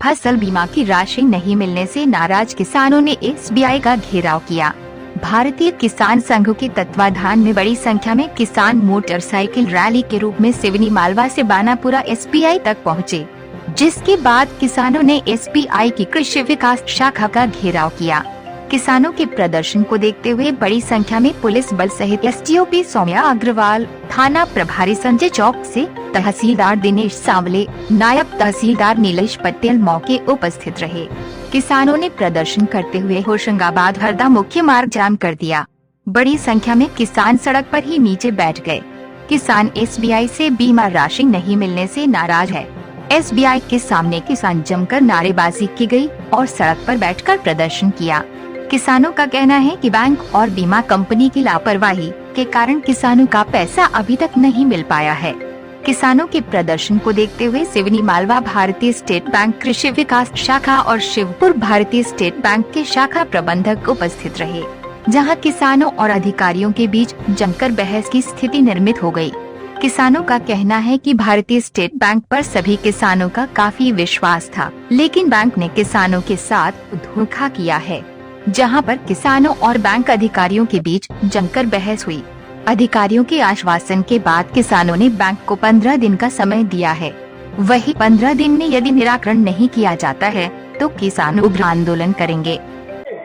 फसल बीमा की राशि नहीं मिलने से नाराज किसानों ने एसबीआई का घेराव किया। भारतीय किसान संघ के तत्वाधान में बड़ी संख्या में किसान मोटरसाइकिल रैली के रूप में सिवनी मालवा से बानापुरा एसबीआई तक पहुंचे, जिसके बाद किसानों ने एसबीआई की कृषि विकास शाखा का घेराव किया। किसानों के प्रदर्शन को देखते हुए बड़ी संख्या में पुलिस बल सहित एसडीओपी सौम्या अग्रवाल, थाना प्रभारी संजय चौक से, तहसीलदार दिनेश सांवले, नायब तहसीलदार नीलेश पटेल मौके उपस्थित रहे। किसानों ने प्रदर्शन करते हुए होशंगाबाद हरदा मुख्य मार्ग जाम कर दिया। बड़ी संख्या में किसान सड़क पर ही नीचे बैठ गए। किसान एसबीआई से बीमा राशि नहीं मिलने से नाराज है। एसबीआई के सामने किसान जमकर नारेबाजी की गई और सड़क पर बैठकर प्रदर्शन किया। किसानों का कहना है कि बैंक और बीमा कंपनी की लापरवाही के कारण किसानों का पैसा अभी तक नहीं मिल पाया है। किसानों के प्रदर्शन को देखते हुए सिवनी मालवा भारतीय स्टेट बैंक कृषि विकास शाखा और शिवपुर भारतीय स्टेट बैंक के शाखा प्रबंधक उपस्थित रहे, जहां किसानों और अधिकारियों के बीच जमकर बहस की स्थिति निर्मित हो गई। किसानों का कहना है कि भारतीय स्टेट बैंक पर सभी किसानों का काफी विश्वास था, लेकिन बैंक ने किसानों के साथ धोखा किया है, जहां पर किसानों और बैंक अधिकारियों के बीच जमकर बहस हुई। अधिकारियों के आश्वासन के बाद किसानों ने बैंक को 15 दिन का समय दिया है। वही 15 दिन में यदि निराकरण नहीं किया जाता है तो किसान उग्र आंदोलन करेंगे।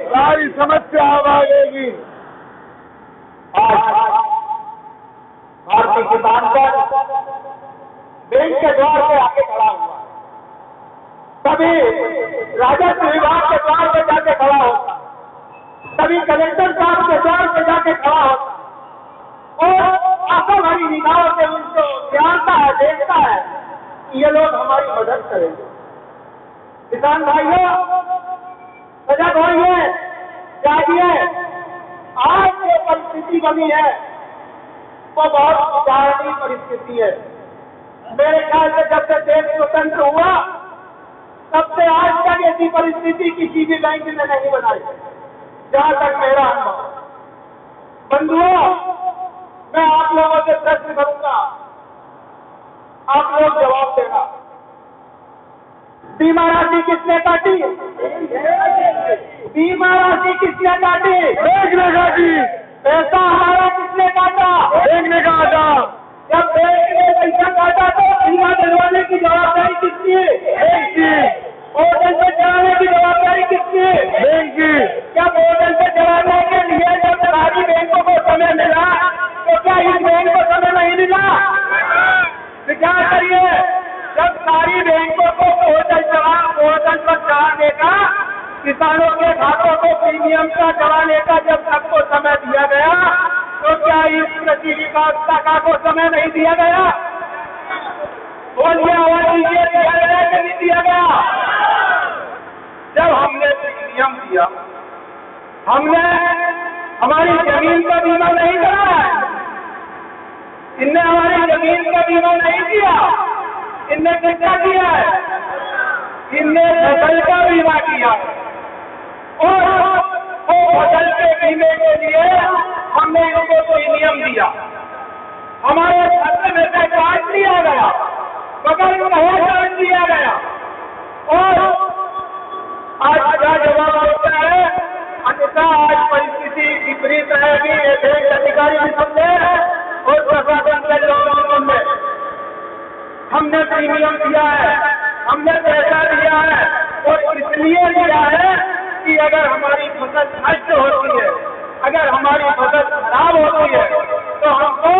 सारी समस्या आएगी। भारतीय किसान पर बैंक के द्वार पे आके खड़ा हुआ, कभी राजस्व विभाग के द्वार पे जाके खड़ा होता, कभी कलेक्टर साहब के द्वार पे जाके खड़ा होता और आंखों भरी निगाहों से उनको जानता है, देखता है कि ये लोग हमारी मदद करेंगे। किसान भाइयों सजग होइए, जागिए। आज जो परिस्थिति बनी है वो बहुत विचारणीय परिस्थिति है। मेरे ख्याल से जब से देश स्वतंत्र हुआ तब से आज तक ऐसी परिस्थिति किसी भी बैंक ने नहीं बनाई, जहां तक मेरा अनुभव। बंधुओं, मैं आप लोगों से प्रश्न करूंगा, आप लोग जवाब देना। बीमा राशि किसने काटी? बीमा राशि किसने काटी? बैंक ने काटी। पैसा हमारा किसने काटा? बैंक ने काटा। जब बैंक ने पैसा काटा तो बीमा दिलवाने की जवाबदारी किसकी? बैंक की। पोर्टल पे चलाने की जवाबदारी किसकी? बैंक की। क्या पोर्टल पे चलाने के लिए जब सारी बैंकों को समय मिला तो क्या इस बैंक को समय नहीं मिला? विचार करिए, जब सारी बैंकों को पोर्टल पर चलाने का, किसानों के खातों को प्रीमियम का चलाने का जब सबको समय दिया गया तो क्या इस कृषि विकास शाखा को समय नहीं दिया गया? बोलिए, आवाज दीजिए, दिया गया कि नहीं दिया गया? जब हमने प्रीमियम दिया, हमने हमारी जमीन का बीमा नहीं कराया, इनने हमारी जमीन का बीमा नहीं किया, इनने किसका किया है? इनने फसल का बीमा किया और वो फसल के बीमे के लिए हमने इनको प्रीमियम दिया। हमारे खाते में से काट लिया गया, बगल में काट दिया गया और आज क्या जवाब होता है? अन्यथा आज परिस्थिति विपरीत रहेगी। ये बैंक अधिकारी भी समझे और प्रशासन के लोग समझे। हमने प्रीमियम दिया है, हमने पैसा दिया है और इसलिए दिया है कि अगर हमारी फसल नष्ट होती है, अगर हमारी फसल खराब होती है तो हमको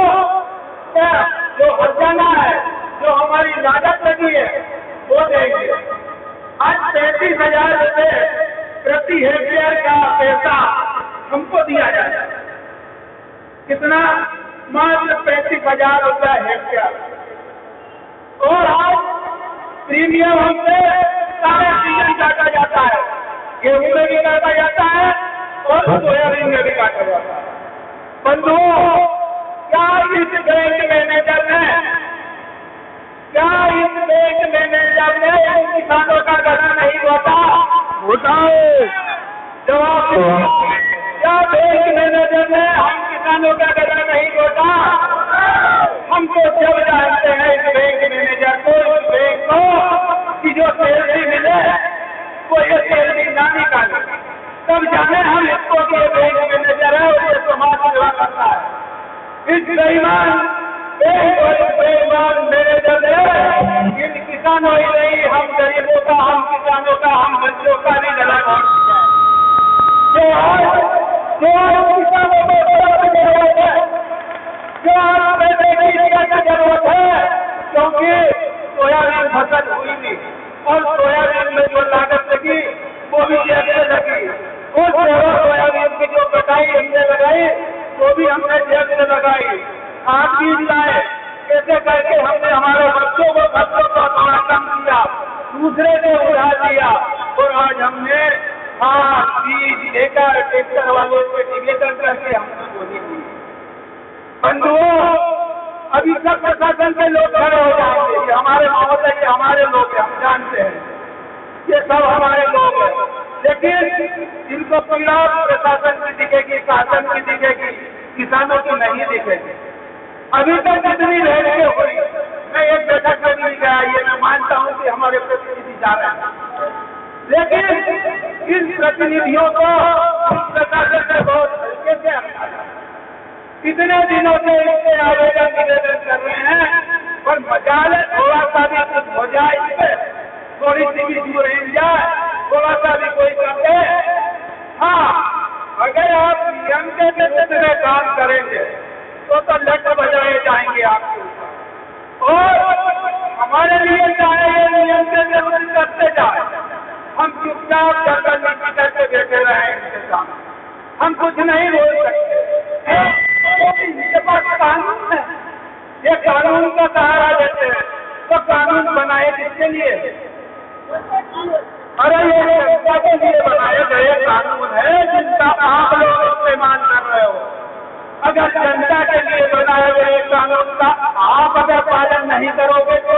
जो हर्जाना है, जो हमारी लागत लगी है वो देंगे। आज 35,000 रुपए प्रति हेक्टेयर का पैसा हमको दिया जाए। कितना? मात्र 35,000 रुपया हेक्टेयर। और आज प्रीमियम हमसे सारे सीजन काटा जाता है, गेहूं में भी काटा जाता है और सोयाबीन में भी काटा जाता है। बंधुओं, क्या इस बैंक मैनेजर ने किसानों का गला नहीं घोटा? जवाब क्या बैंक मैनेजर ने हम किसानों का गला नहीं घोटा? हम तो जब जानते हैं इस बैंक मैनेजर को, इस बैंक को कि जो सैलरी मिले निकाले, तब जाने हम इसको कि ये बैंक मैनेजर है और ये समाज सेवा करता है। इस बेईमान मैनेजर ने इन किसानों ही नहीं, हम गरीबों का, हम किसानों का, हम बच्चों का भी गला काट दिया है। जो आज किसानों को जरूरत है, जो आज पैसे की जरूरत है, क्योंकि सोयाबीन फसल हुई नहीं और सोयाबीन में जो लागत लगी वो भी जेब से लगी। उस सोयाबीन की जो कटाई हमने लगाई वो भी हमने जेब से लगाई। आप बीज लाए, कैसे करके हमने हमारे बच्चों को खर्चों का थोड़ा कम किया, दूसरे से उड़ा दिया और आज हमने बीज लेकर ट्रैक्टर वालों से निवेदन करके हमने बोली दी। बंधुओं, अभी सब प्रशासन के लोग खड़े हो जाएंगे, ये हमारे महोदय, ये हमारे लोग हैं, हम जानते हैं, ये सब हमारे लोग हैं, लेकिन इनको पीड़ा प्रशासन की दिखेगी, शासन की दिखेगी, किसानों की नहीं दिखेगी। अभी तक जितनी रैलियां हुई, मैं एक बैठक में नहीं गया, ये मैं मानता हूं कि हमारे प्रतिनिधि जा रहे हैं, लेकिन इन प्रतिनिधियों को प्रशासन से बहुत हल्के से हटाया। कितने दिनों से इसके आवेदन निवेदन कर रहे हैं, पर मजाल थोड़ा सा भी कुछ हो जाए, इससे थोड़ी सी भी दूर हिल जाए, थोड़ा सा भी कोई कर दे। हाँ, अगर आप नियम के विरुद्ध में काम करेंगे तो लट बजाए जाएंगे आपके ऊपर, और हमारे लिए चाहे ये नियम के विरुद्ध करते जाए, हम चुपचाप करके नीति करके बैठे रहे इनके सामने, हम कुछ नहीं बोल सकते। इनके पास कानून है, ये कानून का सहारा देते हैं, तो कानून बनाए किसके लिए? अरे ये जनता के लिए बनाए गए कानून है जिनका आप लोग इस्तेमाल कर रहे हो। अगर जनता के लिए बनाए गए कानून का आप अगर पालन नहीं करोगे तो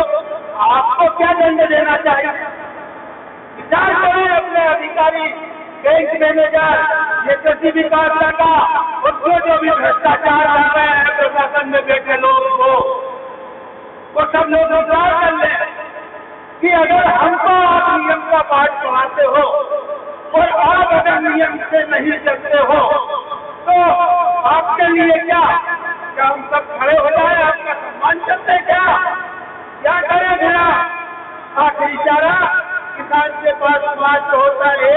आपको क्या दंड देना चाहिए? विचार करें अपने अधिकारी, बैंक मैनेजर, ये कृषि विकास का और जो भी भ्रष्टाचार कर रहे हैं प्रशासन में बैठे लोग को, वो सब लोग विचार कर लें कि अगर हमको आप नियम का पाठ पढ़ाते हो और आप अगर नियम से नहीं चलते हो तो आपके लिए क्या हम सब खड़े हो जाए, आपका सम्मान करते क्या करें? मेरा आखिरी चारा किसान के पास बात तो होता है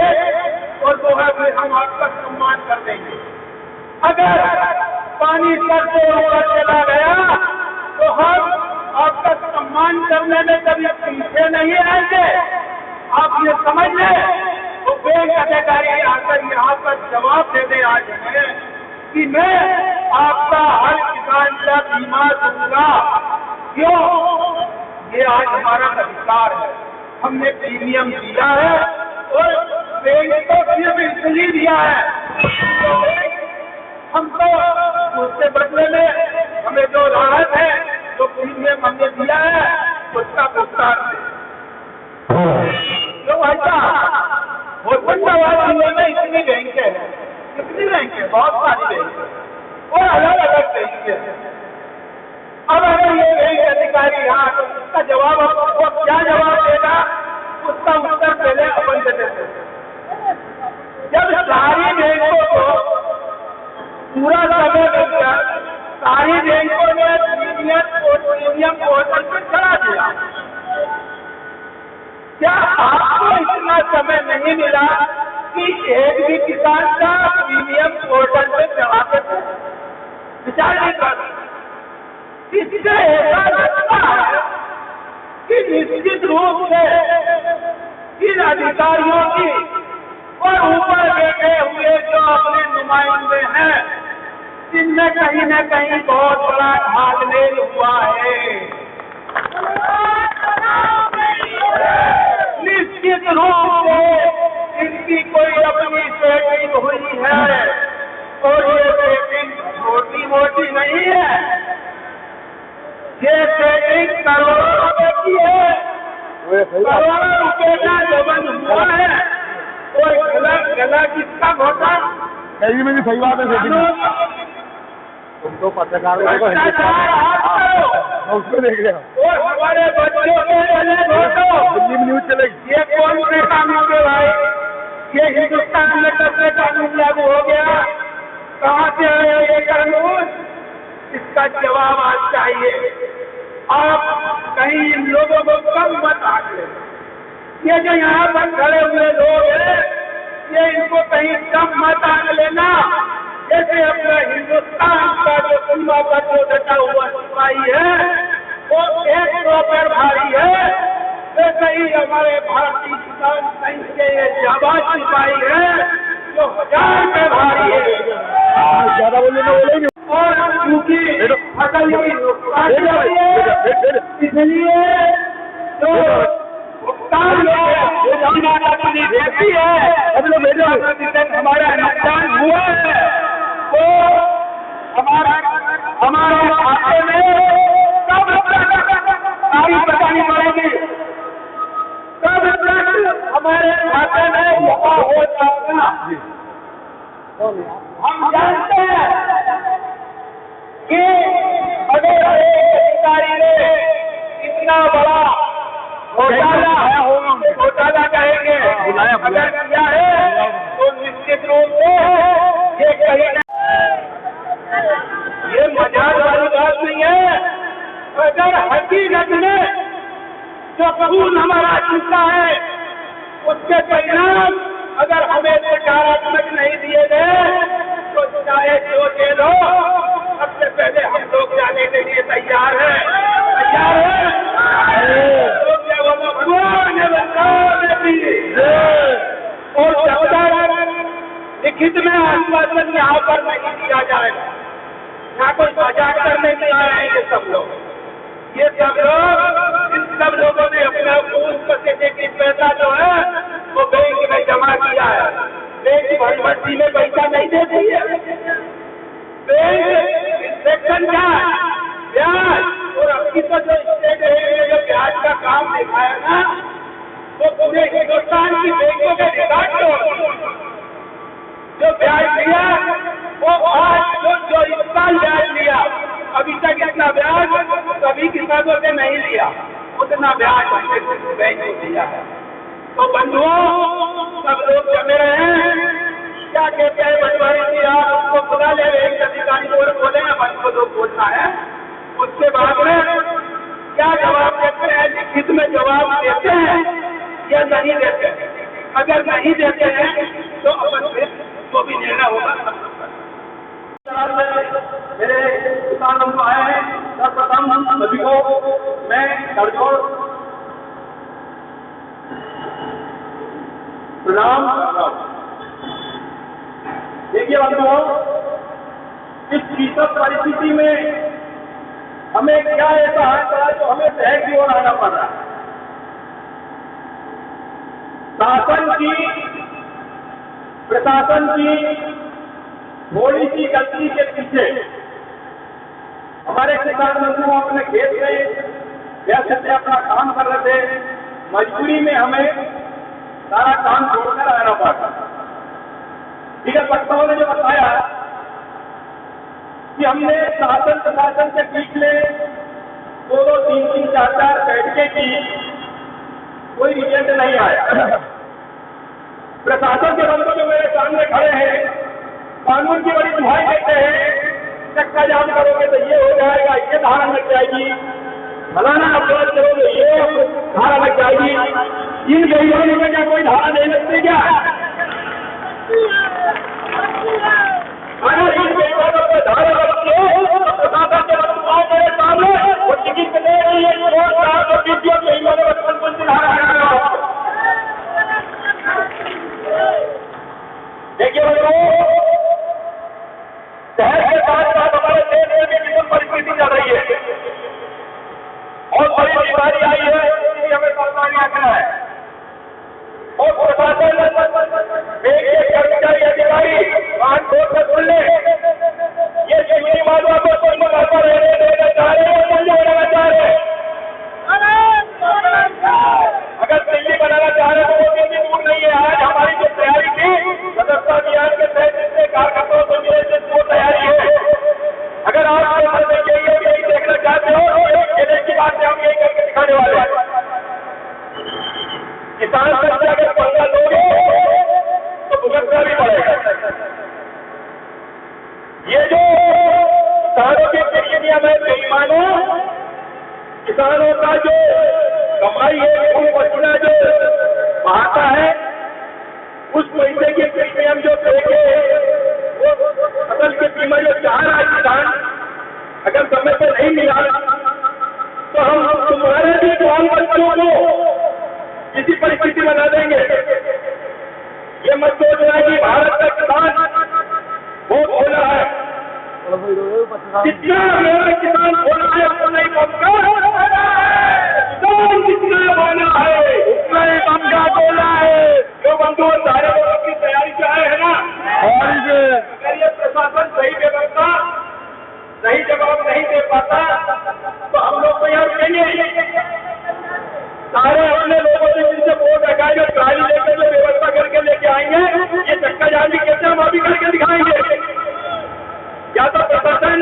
और वो है फिर हम आपका सम्मान कर देंगे। अगर पानी सर से ऊपर चला गया तो हम आपका सम्मान करने में कभी पीछे नहीं आएंगे। आप ये समझ लें, तो बैंक अधिकारी आकर यहाँ पर जवाब दे दे आज हमें कि मैं आपका हर किसान का बीमा दूंगा। क्यों? ये आज हमारा अधिकार है, हमने प्रीमियम दिया है और बैंक को सिर्फ इसलिए दिया है हमको उसके बदले में हमें जो राहत है, जो प्रीमियम हमने दिया है, उसका भुगतान है। जो ऐसा होशंगाबाद में इतनी बैंकें हैं, कितनी बैंकें, बहुत सारी बैंकें और अलग अलग बैंकें हैं। अब अगर ये बैंक अधिकारी यहाँ तो उसका जवाब आपको क्या जवाब देगा, उसका उत्तर पहले अपन दे देते। जब सारी बैंकों को पूरा समय देकर सारी बैंकों ने प्रीमियम पोर्टल पर चढ़ा दिया, क्या आपको इतना समय नहीं मिला कि एक भी किसान का प्रीमियम पोर्टल पे चढ़ा सकते? विचार नहीं कर। इससे ऐसा लगता है कि निश्चित रूप से इन अधिकारियों की और ऊपर बैठे हुए जो अपने नुमाइंदे हैं, इनमें कहीं न कहीं बहुत बड़ा भागमेल हुआ है। निश्चित रूप से इनकी कोई अपनी सेटिंग हुई है और ये सेटिंग छोटी मोटी नहीं है, ये सेटिंग करोड़ों रुपए की है, करोड़ों रुपए का जबन हुआ है। कोई गला किसका घोटा? सही में सही बात है। तुम तो पत्रकार उसको देख रहे हो और हमारे बच्चों के लिए घोटो, दिल्ली में न्यूज चलेगी। ये कौन से कानून है भाई? ये हिंदुस्तान में कब से कानून लागू हो गया? कहाँ से आया ये कानून? इसका जवाब आज चाहिए। आप कहीं इन लोगों को कम मत आंके। ये जो यहाँ पर खड़े हुए लोग हैं, ये इनको कहीं कम मत आंक लेना। जैसे अपना हिंदुस्तान का जो सीमा पर जो डटा हुआ सिपाही है वो 100 पर भारी है, वैसे ही हमारे भारतीय किसान संघ के ये जाबाज सिपाही है जो 1000 पे भारी है। ज्यादा बोलेंगे और क्योंकि फसल की नुकसान इसलिए जो भुगतान देती है हमारा नुकसान हुआ है वो हमारे खाते में कब तारीख बतानी पड़ेगी, कब हमारे खाते में जमा हो जाएगा। हम जानते हैं कि अगर एक अधिकारी ने इतना बड़ा घोटाला कहेंगे अगर किया है तो निश्चित रूप से ये कहीं ये मजाक वाली बात नहीं है। अगर हकीकत में जो खून हमारा चुका है उसके परिणाम अगर हमें सकारात्मक नहीं दिए गए तो चाहे जो जेल हो, सबसे पहले हम लोग जाने के लिए तैयार हैं। तैयार है और जब तक लिखित में आश्वासन यहाँ पर नहीं दिया जाएगा, यहाँ कोई मजाक करने नहीं आए हैं ये सब लोग। इन सब लोगों ने अपना खून पसीने की पैसा जो है वो बैंक में जमा किया है। बैंक की भरभट्टी में पैसा नहीं देती है। बैंक इंस्पेक्शन का ब्याज और अभी तो जो स्टेट ने जो ब्याज का काम दिखाया ना वो पूरे हिंदुस्तान की बैंकों के रिकॉर्ड जो ब्याज दिया वो आज जो इस साल ब्याज लिया अभी तक इतना ब्याज कभी किसानों से नहीं लिया, उतना ब्याज बैंक को दिया है। तो बंधुओं सब लोग जमे रहे हैं। क्या कहते हैं पटवारी जी, आप उसको बुला ले, एक अधिकारी को बोले ना बंद को लोग बोलना है, उसके बाद में क्या जवाब देते हैं? लिखित में जवाब देते हैं या नहीं देते हैं? अगर नहीं देते हैं तो अपन फिर जो भी निर्णय होगा मेरे किसान बंधु आए हैं। सर्वप्रथम सभी को मैं करजोड़ प्रणाम करता हूं। देखिए बंधुओं, इस विषम परिस्थिति में हमें क्या ऐसा है तो हमें शहर की ओर आना पड़ रहा है। शासन की प्रशासन की थोड़ी सी गलती के पीछे हमारे किसान बंधु अपने खेत में जैसे से अपना काम कर रहे थे, मजबूरी में हमें सारा काम छोड़कर आना पड़ा। ठीक है, वक्ताओं ने जो बताया कि हमने शासन प्रशासन के बीच में 2-2, 3-3, 4-4 बैठकें की, कोई रिजल्ट नहीं आया। प्रशासन के बंधु जो मेरे सामने खड़े हैं कानून की बड़ी दुहाई देते हैं, चक्का जाम करोगे तो ये हो जाएगा, ये धारा लग जाएगी, फलाना अपराध करोगे ये धारा लग जाएगी। इन गरीबों में क्या कोई धारा नहीं लगती क्या? अगर इन गरीबों पर धारा लगती है तो प्रशासन के बंधु मेरे सामने वो टिकट ले रही है देखिए शहर के साथ साथ हमारे देश में भी विषम परिस्थिति चल रही है और बड़ी बीमारी आई है, इसलिए हमें सावधानी रखना है। और प्रशासन एक कर्मचारी अधिकारी कान खोल कर सुन ले, ये चुनी मालवा को कोई मुनाफा रहने देना चाह रहे हैं, दिल्ली बनाना चाह रहे हैं। अगर दिल्ली बनाना चाह रहे हैं तो वो दिल्ली दूर नहीं है। आज हमारी जो तैयारी थी सदस्यता अभियान के तहत जितने कार्यकर्ताओं को मिले थे वो तैयारी है। अगर आप यही देखना चाहते हो तो एक खेले की बात से हम यही करके दिखाने वाले हैं। ये जो किसानों के प्रीमियम है बेईमानो, किसानों का जो कमाई है वो पसीना जो बहाता है, उस पैसे के प्रीमियम जो देके वो फसल के बीमा जो चाह रहा है किसान, अगर समय पे नहीं मिला तो हम तुम्हारे भी बाल बच्चों को किसी परिस्थिति बना देंगे। ये मत सोचना कि भारत का किसान बहुत भोला है, जितना मेरा किसान भोला है उतना नहीं पहुंचता, किसान जितना भोला है उतना ही बंदा भोला है। जो बंधु सारे लोगों की तैयारी चाहे है ना, अगर ये प्रशासन सही व्यवस्था सही जवाब नहीं दे पाता तो हम लोग तो यहाँ रुकेंगे। सारे अपने लोगों से जिनसे वोट रखा है, जो ट्राली लेकर जो व्यवस्था करके लेके आएंगे, ये चक्का जाली कैसे हम अभी करके दिखाएंगे। या तो प्रशासन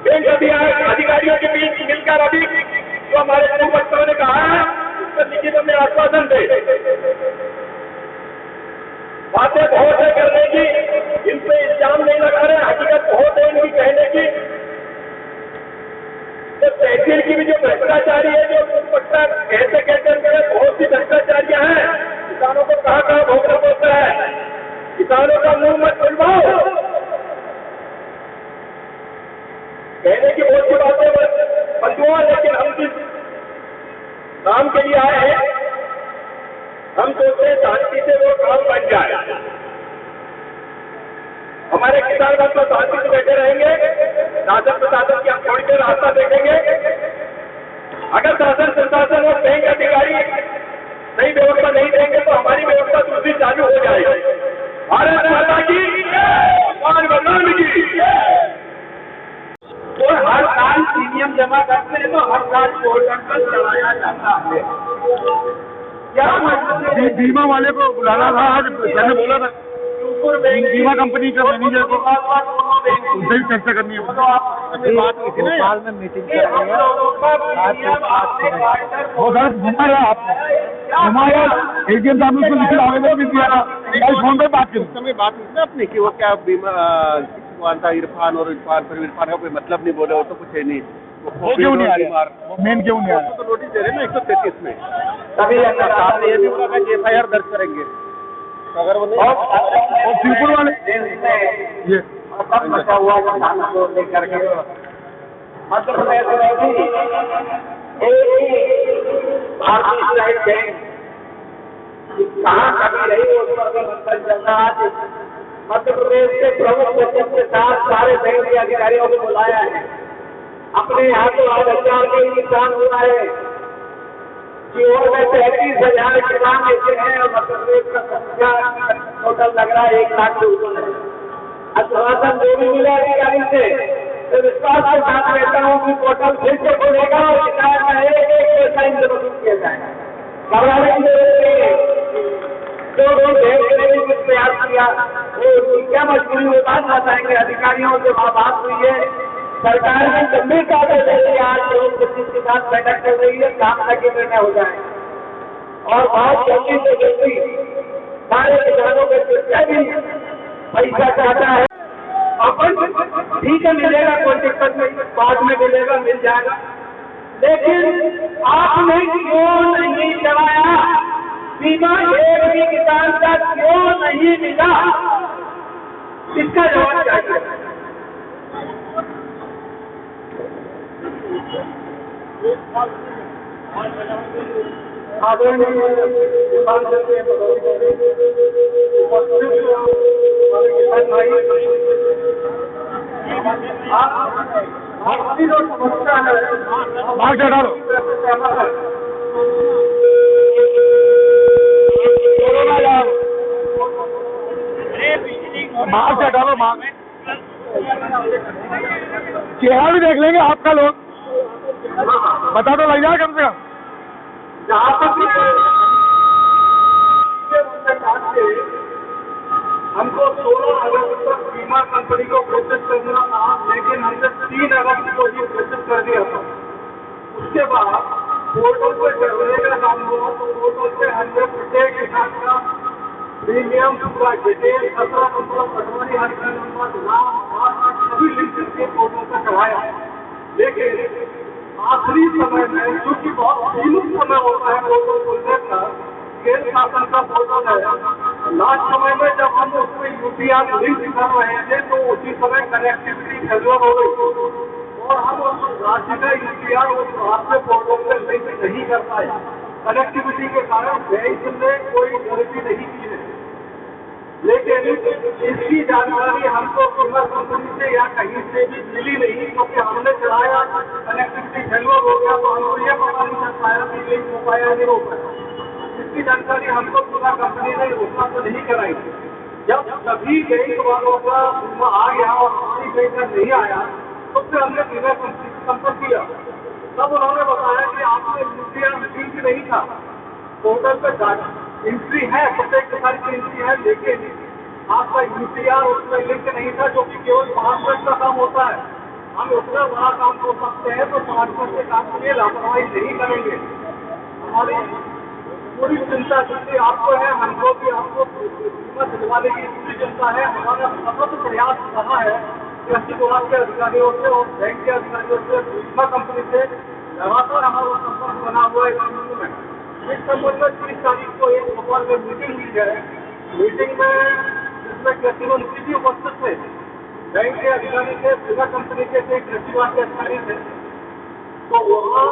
बैंक अधिकारियों के बीच मिलकर अभी जो हमारे पूर्व वक्ताओं ने कहा है उस पर लिखित में आश्वासन दे। बातें बहुत है करने की, इन पे इल्जाम नहीं लगा रहे, हकीकत बहुत है इनकी कहने की। तो तहसील की भी जो भ्रष्टाचारी है, जो पट्टा कहते कहते बहुत सी भ्रष्टाचारियां हैं, किसानों को कहाँ कहाँ भोगना पड़ता है। किसानों का मुंह मत खुलवाओ, कहने की बहुत सी बातें बंधुआ, लेकिन हम जिस काम के लिए आए हैं हम सोचते हैं शांति से वो काम बन जाए। हमारे किसान बस तो शांति से बैठे रहेंगे, शासन प्रशासन की हम थोड़ी देर रास्ता देखेंगे। अगर शासन प्रशासन और बैंक अधिकारी सही व्यवस्था नहीं देंगे तो हमारी व्यवस्था दूसरी चालू हो जाएगी। भारत माता की, भगवान बलराम की। तो हर साल प्रीमियम जमा करते हैं तो हर साल पोर्टल पर चढ़ाया जाता है। क्या मतलब बीमा वाले को बुलाना था, आज मैंने बोला था बीमा कंपनी का मैनेजर को, उनसे भी चर्चा करनी है। बात हुई थी ना में मीटिंग करेंगे, घुमाया आपने, घुमाया एटीएम साहब ने उसको लिखित आवेदन भी दिया था, कल फोन पर बात की समय बात हुई थी ना अपनी कि वो क्या बीमा था इरफान, और इरफान फिर इरफान का कोई मतलब नहीं बोले, वो तो कुछ है नहीं। वो क्यों नहीं आ रहा, वो मेन क्यों नहीं आ रहा? तो नोटिस दे रहे हैं ना 133 में। तभी साहब ने ये भी बोला कि FIR दर्ज करेंगे, तो अगर वो नहीं और शिवपुर वाले ये बचा हुआ किसानों को लेकर के मध्य प्रदेश में भी भारतीय स्टेट बैंक कहाँ कभी रही उस पर भी मंथन चल रहा है। मध्य प्रदेश के प्रमुख सचिव के साथ सारे बैंक के अधिकारियों को बुलाया है। अपने यहाँ तो 8,000 के किसान हुआ है, सीओर में 33,000 किसान ऐसे हैं और मध्य प्रदेश का संख्या टोटल लग रहा है 1 लाख से ऊपर है। आश्वासन जो भी मिला अधिकारी से तो विश्वास के साथ रहता हूँ कि पोर्टल फिर से खोलेगा और किसान का एक पैसा इंतजाम किया जाएगा। घबराने की जरूरत नहीं है। जो लोग बैंक ने भी कुछ प्रयास किया वो क्या मजबूरी में बात बताएंगे। अधिकारियों से बात हुई है, सरकार ने गंभीरता से जैसे आज लोग के साथ बैठक कर रही है, काम तक निर्णय हो जाए और बहुत जल्दी से जल्दी सारे किसानों के चर्चा भी पैसा चाहता है। अपन ठीक है मिलेगा, कोई दिक्कत नहीं, बाद में मिलेगा, मिल जाएगा, लेकिन आपने क्यों नहीं चलाया बीमा? एक भी किसान का क्यों नहीं मिला, इसका जवाब चाहिए। मार्क्स हटा लो, मार्क्स चेहरा भी देख लेंगे आपका, लोग बता तो लग जाए कम से कम। जहाँ तक हमको 16 अगस्त तक बीमा कंपनी को प्रोसेस करना था, लेकिन हमने 3 अगस्त को भी प्रोसेस कर दिया था। उसके बाद पोर्टल पर चढ़ने का काम हुआ तो पोर्टल पे हमने प्रत्येक किसान का प्रीमियम पूरा डिटेल 17 नंबर, पटवारी हल्का नंबर, नाम लेकिन आखिरी समय में, क्योंकि बहुत सीमित समय होता है पोर्टल खुलने का, केंद्र शासन का पोर्टल है, लास्ट समय में जब हम उसमें यूपीआर लिंक कर रहे थे तो उसी समय कनेक्टिविटी फेलियर हो गई और हम उस राज्य का यूपीआर उस राष्ट्रीय पोर्टल में लिंक नहीं कर पाए। कनेक्टिविटी के कारण बैंक ने कोई गलती नहीं की है, लेकिन इसकी जानकारी हमको बीमा कंपनी से या कहीं से भी मिली नहीं, क्योंकि हमने चलाया कनेक्टिविटी फेलियर हो गया तो हमको ये पता नहीं चल पाया कि लिंक हो पाया नहीं हो पाया। इसकी जानकारी हमको बीमा कंपनी ने उपलब्ध नहीं कराई। जब सभी बैंक वालों का बीमा आ गया और हमारी बैंक का नहीं आया तो फिर हमने बीमा कंपनी से संपर्क किया। तब उन्होंने बताया कि आपने यूपीआर लिंक नहीं था, पोर्टल पर एंट्री है, प्रत्येक प्रकार की एंट्री है, लेकिन आपका यूपीआर उसमें लिंक नहीं था, जो कि केवल 5 मिनट का काम होता है। हम उतना बड़ा काम कर सकते हैं तो 5 मिनट के काम के लिए लापरवाही नहीं करेंगे। हमारी पूरी चिंता जितनी आपको है, हमको भी आपको बीमा दिलवाने की पूरी चिंता है। हमारा सतत प्रयास रहा है कृषि विभाग के अधिकारियों से और बैंक के अधिकारियों से, बीमा कंपनी से लगातार हमारा संपर्क बना हुआ है। इस संबंध में 30 तारीख को एक भोपाल में मीटिंग हुई है। मीटिंग में जिसमें कृषि मंत्री भी उपस्थित थे, बैंक के अधिकारी थे, बीमा कंपनी के थे, कृषि विभाग के अधिकारी थे। तो वहाँ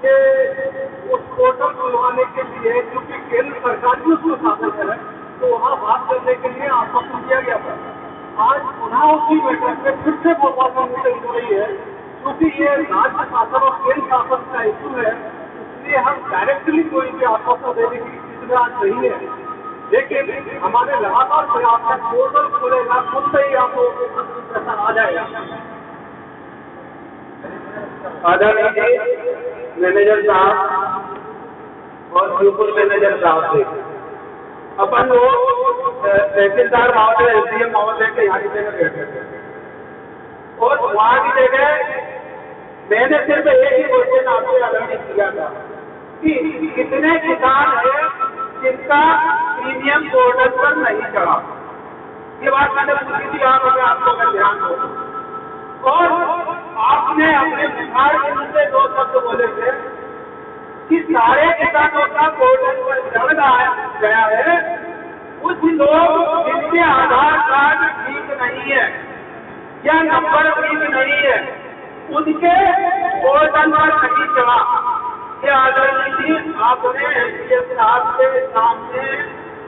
के उस पोर्टल खुलवाने के लिए, क्योंकि केंद्र सरकार भी उसमें शामिल है, तो वहाँ बात करने के लिए आश्वासन दिया गया था। आज पुनः उसी बैठक में फिर से भोपाल में मीटिंग हो रही है, क्योंकि ये राज्य शासन और केंद्र शासन का इशू है, इसलिए हम डायरेक्टली कोई भी आश्वासन देने की स्थिति में आज नहीं है। लेकिन हमारे लगातार प्रयास है, पोर्टल खुलेगा खुद से ही आपको पैसा आ जाएगा। आदरणीय जी मैनेजर साहब और शिवपुर मैनेजर साहब से अपन लोग तहसीलदार महोदय, एसडीएम महोदय के यहाँ की जगह बैठे थे और वहाँ की जगह मैंने सिर्फ एक ही क्वेश्चन आपसे आदरणीय किया था कि कितने किसान हैं जिनका प्रीमियम पोर्टल पर नहीं चढ़ा। ये बात मैंने पूछी थी आपको अगर ध्यान हो। और आपने अपने बिहार से 2 शब्द बोले थे कि सारे किसानों का पोर्टल पर चढ़ गया है, कुछ लोग जिनके आधार कार्ड ठीक नहीं है या नंबर ठीक नहीं है उनके पोर्टल पर नहीं चढ़ा। ये आदरणीय जी आपने एसडीएम साहब के सामने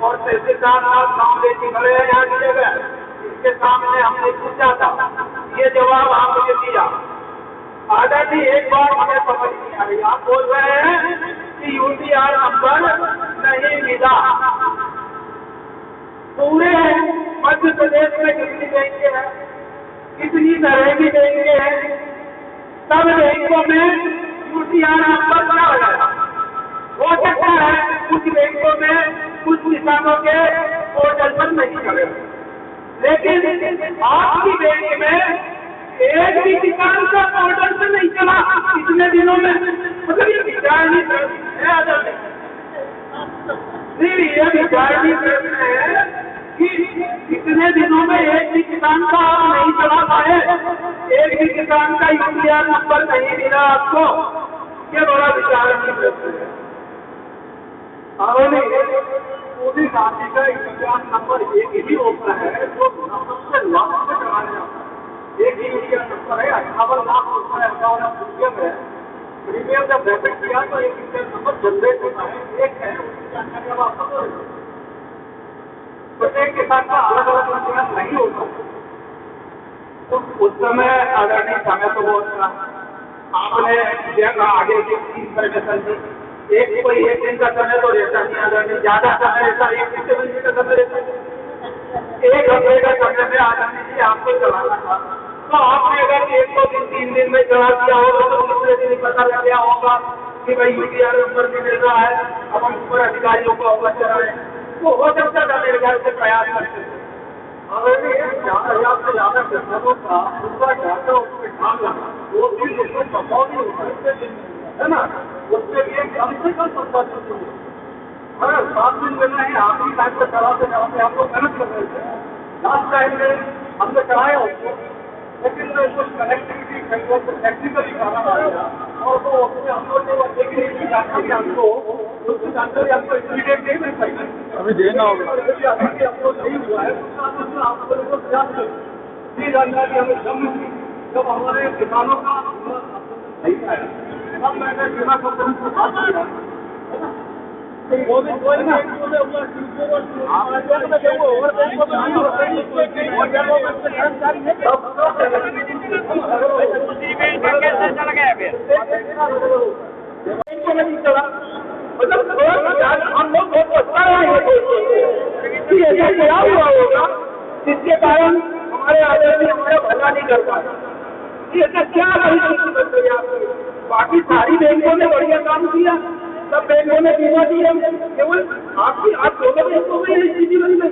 और तहसीलदार साहब सामने की खड़े हैं यहाँ की जगह, इसके सामने हमने पूछा था, ये जवाब आपने दिया। आदरणीय एक बार हमें समझ नहीं आ रही, आप बोल रहे हैं कि यूटीआर नंबर नहीं मिला। पूरे मध्य प्रदेश में कितनी बैंकें हैं, कितनी तरह की बैंकें हैं, सब बैंकों में यूटीआर नंबर क्या हो जाएगा। हो सकता है कुछ बैंकों में कुछ किसानों के पोर्टल पर नहीं चले, लेकिन आपकी बैंक में एक भी किसान का पोर्टल पर नहीं चला इतने दिनों में। मतलब ये विचारणी प्रश्न है आदरणीय, ये विचारणी प्रश्न है कि इतने दिनों में एक भी किसान का आप नहीं चला पाए, एक भी किसान का यूटीआर नंबर नहीं मिला आपको, ये बड़ा विचारणी प्रश्न है। पूरी राशि का यूटीआर नंबर एक ही होता है जो सबसे लाभ से कराया जाता है। एक ही यूटीआर नंबर है, 58 लाख होता है, 58 लाख प्रीमियम है। प्रीमियम जब डेबिट किया तो एक यूटीआर नंबर जनरेट होता है, एक है, उसकी जानकारी अब आपको दो। प्रत्येक किसान का अलग अलग यूटीआर नहीं होता। तो उस समय आदरणीय समय तो बहुत था, आपने जगह आगे की परमिशन दी, एक कोई 1 दिन का समय तो रहता नहीं आदरणीय, ज्यादा समय रहता, 1 दिन से बंदी का समय रहता, 1 हफ्ते का समय में आदरणीय जी आपको चलाना था। तो आपने अगर 1 2 दिन 3 दिन में चला दिया होगा तो दूसरे दिन पता लग गया होगा कि भाई यूटीआर नंबर भी मिल रहा है, अब हम ऊपर अधिकारियों को अवगत कराएं, तो हो सकता था मेरे ख्याल से प्रयास करते थे। आदरणीय 4,000 से ज्यादा किसानों का पूरा डाटा उसमें डालना 2 दिन उसमें संभव नहीं होता है ना, उसके लिए कम से कम 15 दिन चाहिए। अगर 7 दिन मिल रहे हैं, आखिरी टाइम पर चलाते चलाते हम लोग मेहनत कर रहे थे, लास्ट टाइम में हमने कराया उसको लेकिन वो कनेक्टिविटी टेक्निकली कारण आ गया और वो उसमें हम लोग जो देखिए जानकारी हमको उसकी जानकारी हमको इमीडिएट नहीं मिल पाई। अभी देना होगा। अभी हमको नहीं हुआ है आपको ये जानकारी हमें जब हमारे किसानों का नहीं आया तब मैंने बीमा कंपनी को बात किया। हम लोग क्या हुआ होगा जिसके कारण हमारे आदमी हमारा भला नहीं कर पाए। ऐसा क्या बाकी सारी बैंकों ने बढ़िया काम किया, सब बैंकों ने बीमा दिया, केवल आप दोनों बैंकों में ये स्थिति बनी है।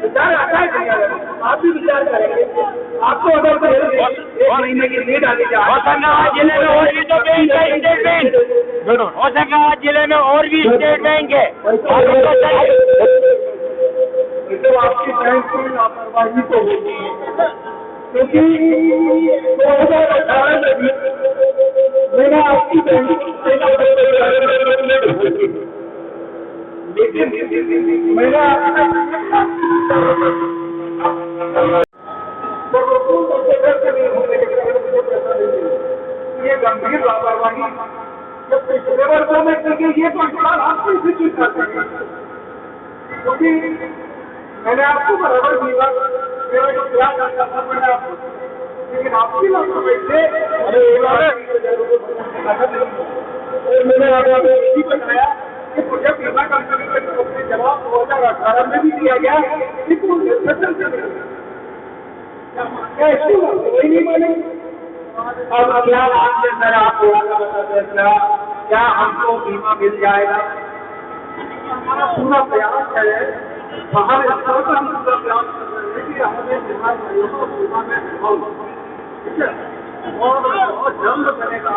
विचार आता है आप भी विचार करेंगे। आपको अगर एक महीने की डेट आगे जिले में और भी तो बैंक है, स्टेट बैंक हो सका जिले में और भी स्टेट बैंक है। तो आपकी बैंक की लापरवाही तो होगी क्योंकि 2018 में भी मैंने आपकी बैंक लेकिन मैंने ये गंभीर लापरवाही जब पिछले वर्षों में क्योंकि ये तो इस्तेमाल आपको इसी चीज करते हैं क्योंकि मैंने आपको बराबर दिया मेरा जो क्या करता था मैंने आपको, लेकिन आपकी लापरवाही से मैंने आपको इसी बताया कि मुझे बीमा कंपनी का जवाब 2018 में भी दिया गया लेकिन कोई नहीं माने। अब क्या बात है सर, आप क्या हमको बीमा मिल जाएगा? हमारा पूरा प्रयास है, बाहर स्तर पर हम पूरा प्रयास कर रहे हैं कि हमें बीमा में ठीक है और बहुत जल्द बनेगा।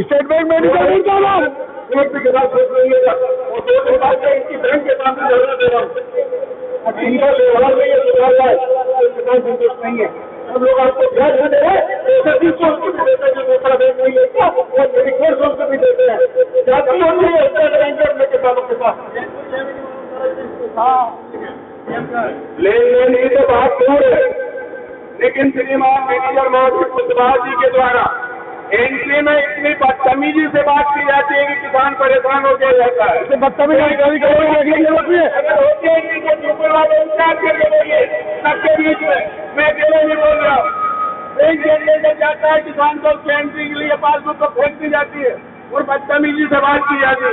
स्टेट बैंक में नहीं जाना एक भी जगह सोच रहीगा और दो दिन बाद से इसी बैंक के सामने धरना दे रहा हूँ। इनका व्यवहार में ये सुधार है किसान संतुष्ट नहीं है। हम लोग आपको ब्याज दे रहे हैं दूसरा बैंक नहीं लेता और मेडिकल सोच को भी देते हैं जाती होती है अपने किसानों के पास लेन देन तो बात दूर है लेकिन श्रीमान मैनेजर महोदय कुशवाहा जी के द्वारा एंट्री में इतनी बदतमीजी से बात की जाती है कि किसान परेशान हो गया रहता है। बदतमीजी सबके बीच में मैं अकेले नहीं बोल रहा हूँ। बैंक जनरेटर जाता है किसान को एंट्री के लिए पासबुक को फेंक दी जाती है और बदतमीजी से बात की जाती है।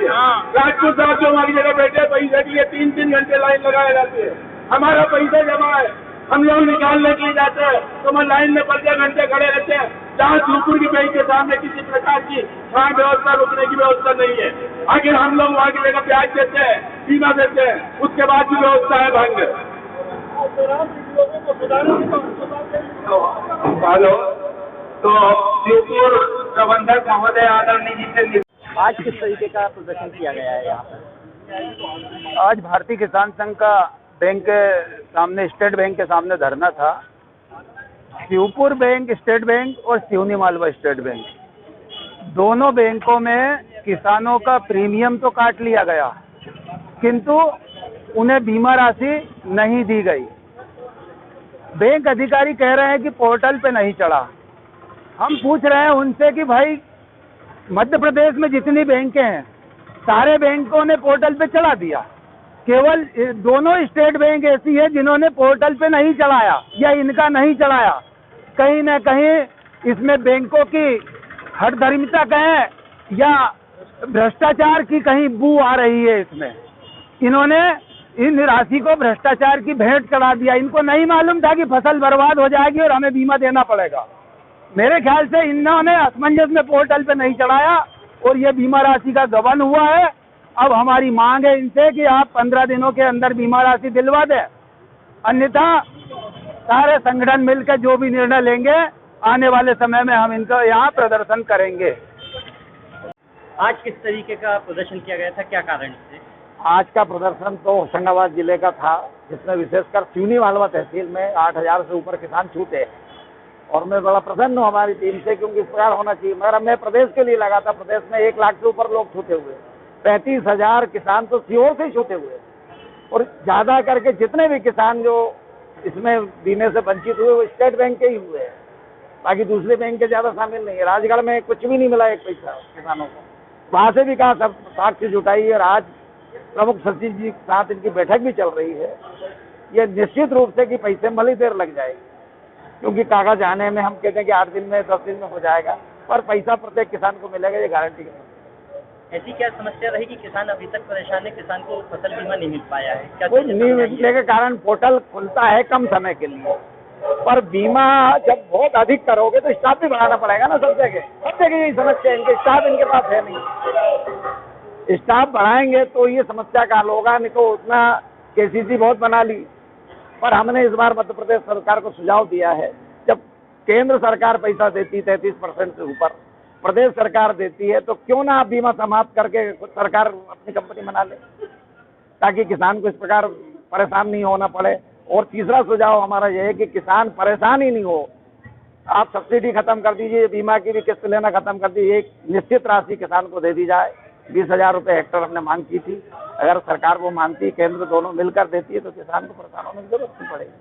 राजपूत साहब जो हमारी जगह बैठे पैसे के लिए 3-3 घंटे लाइन लगाए जाती है। हमारा पैसा जमा है, हम लोग निकालने के लिए जाते हैं तो हम लाइन में 15 घंटे खड़े रहते हैं जहाँ शिवपुर की बैंक के सामने किसी प्रकार की वहाँ व्यवस्था रुकने की व्यवस्था नहीं है। आखिर हम लोग वहाँ की जगह ब्याज देते हैं, बीमा देते हैं, उसके बाद भी व्यवस्था है भंग। हेलो, तो शिवपुर प्रबंधक महोदय आदरणीय जी से आज किस तरीके का प्रदर्शन किया गया है यहाँ पर? आज भारतीय किसान संघ का बैंक के सामने, स्टेट बैंक के सामने धरना था। शिवपुर बैंक स्टेट बैंक और सिवनी मालवा स्टेट बैंक, दोनों बैंकों में किसानों का प्रीमियम तो काट लिया गया किंतु उन्हें बीमा राशि नहीं दी गई। बैंक अधिकारी कह रहे हैं कि पोर्टल पे नहीं चढ़ा। हम पूछ रहे हैं उनसे कि भाई मध्य प्रदेश में जितनी बैंकें हैं सारे बैंकों ने पोर्टल पे चढ़ा दिया, केवल दोनों स्टेट बैंक ऐसी है जिन्होंने पोर्टल पे नहीं चढ़ाया या इनका नहीं चढ़ाया। कहीं न कहीं इसमें बैंकों की हठधर्मिता कहें या भ्रष्टाचार की कहीं बू आ रही है। इसमें इन्होंने इन राशि को भ्रष्टाचार की भेंट चढ़ा दिया। इनको नहीं मालूम था कि फसल बर्बाद हो जाएगी और हमें बीमा देना पड़ेगा। मेरे ख्याल से इन्होंने असमंजस में पोर्टल पे नहीं चढ़ाया और ये बीमा राशि का गबन हुआ है। अब हमारी मांग है इनसे कि आप 15 दिनों के अंदर बीमा राशि दिलवा दें, अन्यथा सारे संगठन मिलकर जो भी निर्णय लेंगे आने वाले समय में हम इनका यहाँ प्रदर्शन करेंगे। आज किस तरीके का प्रदर्शन किया गया था, क्या कारण से? आज का प्रदर्शन तो होशंगाबाद जिले का था, जिसमें विशेषकर सिवनी मालवा तहसील में 8,000 से ऊपर किसान छूटे और मैं बड़ा प्रसन्न हूँ हमारी टीम से, क्योंकि इस प्रकार होना चाहिए। मगर मैं प्रदेश के लिए लगा था, प्रदेश में 1 लाख से ऊपर लोग छूटे हुए, 35,000 किसान तो सीओ से ही छूटे हुए और ज्यादा करके जितने भी किसान जो इसमें बीमे से वंचित हुए वो स्टेट बैंक के ही हुए हैं, बाकी दूसरे बैंक के ज्यादा शामिल नहीं है। राजगढ़ में कुछ भी नहीं मिला 1 पैसा किसानों को, वहां से भी कहा सब साक्ष्य जुटाई और आज प्रमुख सचिव जी के साथ इनकी बैठक भी चल रही है। ये निश्चित रूप से कि पैसे में ही देर लग जाएगी, क्योंकि कागज आने में हम कहते हैं कि 8 दिन में 10 दिन में हो जाएगा, पर पैसा प्रत्येक किसान को मिलेगा, ये गारंटी है। ऐसी क्या समस्या रही कि किसान अभी तक परेशान है, किसान को फसल बीमा नहीं मिल पाया है? क्या कोई नहीं मिलने के कारण पोर्टल खुलता है कम समय के लिए, पर बीमा जब बहुत अधिक करोगे तो स्टाफ भी बढ़ाना पड़ेगा ना। सब जगह यही समस्या है, इनके स्टाफ इनके पास है नहीं। स्टाफ बढ़ाएंगे तो ये समस्या का हल होगा, नहीं तो उतना केसीसी बहुत बना ली। पर हमने इस बार मध्य प्रदेश सरकार को सुझाव दिया है, जब केंद्र सरकार पैसा देती 33% से ऊपर, प्रदेश सरकार देती है, तो क्यों ना बीमा समाप्त करके सरकार अपनी कंपनी बना ले, ताकि किसान को इस प्रकार परेशान नहीं होना पड़े। और तीसरा सुझाव हमारा यह है कि किसान परेशान ही नहीं हो, आप सब्सिडी खत्म कर दीजिए, बीमा की भी किस्त लेना खत्म कर दीजिए, एक निश्चित राशि किसान को दे दी जाए। 20,000 रुपये हेक्टर हमने मांग की थी, अगर सरकार वो मानती, केंद्र दोनों मिलकर देती है तो किसान को परेशान होने की जरूरत नहीं पड़ेगी।